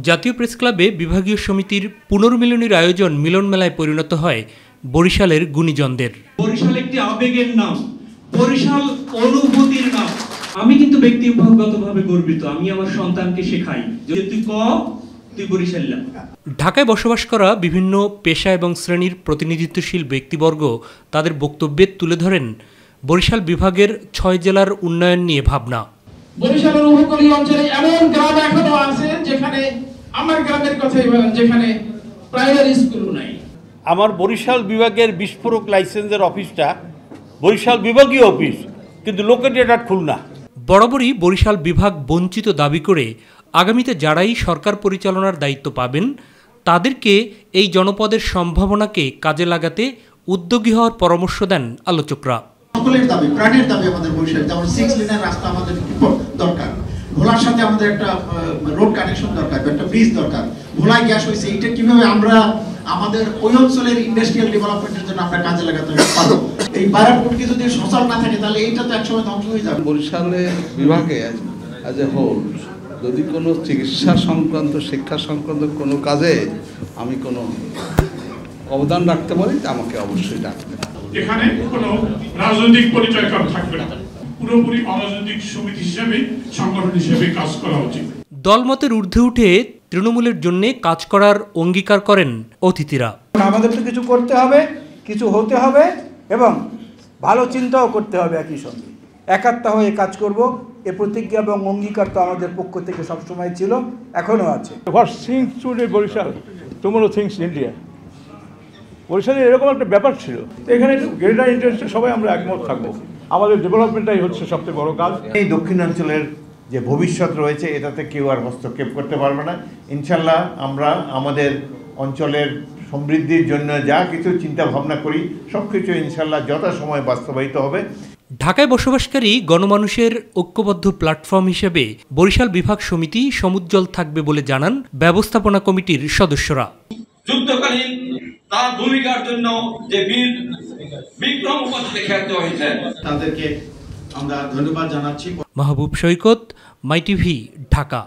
জাতীয় প্রেস ক্লাবে বিভাগীয় সমিতির পুনর্মিলনীর আয়োজন মিলন মেলায় পরিণত হয় বরিশালের গুণীজনদের। বরিশাল একটি আবেগের নাম, বরিশাল অনুভূতির নাম। আমি কিন্তু ব্যক্তিগতভাবে গর্বিত, আমি আমার সন্তানকে শেখাই যে তুই বরিশাল্লা। ঢাকায় বসবাস করা বিভিন্ন পেশা এবং শ্রেণীর প্রতিনিধিত্বশীল ব্যক্তিবর্গ তাদের বক্তব্যে তুলে ধরেন বরিশাল বিভাগের ৬ জেলার উন্নয়ন নিয়ে ভাবনা। বরিশালের উপকূলীয় অঞ্চলে এমন গ্রাম এখনো আছে যেখানে আমার গ্রামের কথাই বলেন, যেখানে প্রাইমারি স্কুল নাই। আমার বরিশাল বিভাগের বিস্ফোরক লাইসেন্সের অফিসটা বরিশাল বিভাগীয় অফিস, কিন্তু লোকেটেড খুলনা। বরাবরই বরিশাল বিভাগ বঞ্চিত দাবি করে আগামীতে যারাই সরকার পরিচালনার দায়িত্ব পাবেন তাদেরকে এই জনপদের সম্ভাবনাকে কাজে লাগাতে উদ্যোগী হওয়ার পরামর্শ দেন আলোচকরা। সকলের দাবি, প্রাণের দাবি আমাদের বরিশাল, যেমন 6 লেনের রাস্তা আমাদের দরকার, ভোলার সাথে আমাদের একটা রোড কানেকশন দরকার, একটা ব্রিজ দরকার। ভোলায় গ্যাস হয়েছে, এইটা কিভাবে আমরা আমাদের ওই অঞ্চলের ইন্ডাস্ট্রিয়াল ডেভেলপমেন্টের জন্য আমরা কাজে লাগাতে পারবো। এই বারাপুরকে যদি সচল না থাকে তাহলে এইটা তো একসময় ধ্বংস হয়ে যাবে। বরিশালের বিভাগে অ্যাজ এ হোল যদি কোনো চিকিৎসা সংক্রান্ত, শিক্ষা সংক্রান্ত কোনো কাজে আমি কোনো অবদান রাখতে পারি তা আমাকে অবশ্যই ডাকবে। এখানে কোনো রাজনৈতিক পরিচয় থাকবে না, পুরোপুরি অরাজনৈতিক সমিতি হিসেবে, সংগঠন হিসেবে কাজ করা উচিত। দলমতের ঊর্ধ্বে উঠে তৃণমূলের জন্য কাজ করার অঙ্গীকার করেন অতিথিরা। আমাদের তো কিছু করতে হবে, কিছু হতে হবে এবং ভালো চিন্তাও করতে হবে। একই সঙ্গে একাত্তা হয়ে কাজ করব, এ প্রতিজ্ঞা এবং অঙ্গীকার তো আমাদের পক্ষ থেকে সবসময় ছিল, এখনও আছে। What thinks today Barishal, tomorrow thinks India. বরিশালে এরকম একটা ব্যাপার ছিল, তো এখানে গ্রেটার ইন্টারেস্টে সবাই আমরা একমত থাকবো। আমাদের ডেভেলপমেন্টটাই হচ্ছে সবচেয়ে বড় কাজ। এই দক্ষিণাঞ্চলের যে ভবিষ্যৎ রয়েছে এটাতে কেউ আর হস্তক্ষেপ করতে পারবে না। ইনশাল্লাহ আমরা আমাদের অঞ্চলের সমৃদ্ধির জন্য যা কিছু চিন্তা ভাবনা করি সব কিছু ইনশাল্লাহ যথাসময়ে বাস্তবায়িত হবে। ঢাকায় বসবাসকারী গণমানুষের ঐক্যবদ্ধ প্ল্যাটফর্ম হিসেবে বরিশাল বিভাগ সমিতি সমুজ্জ্বল থাকবে বলে জানান ব্যবস্থাপনা কমিটির সদস্যরা। যুদ্ধকালীন তার ভূমিকার জন্য যে বীর বিক্রম উপাধিতে খ্যাত হয়েছেন তাদেরকে আমরা ধন্যবাদ জানাচ্ছি। মাহবুব সৈকত, মাই টিভি, ঢাকা।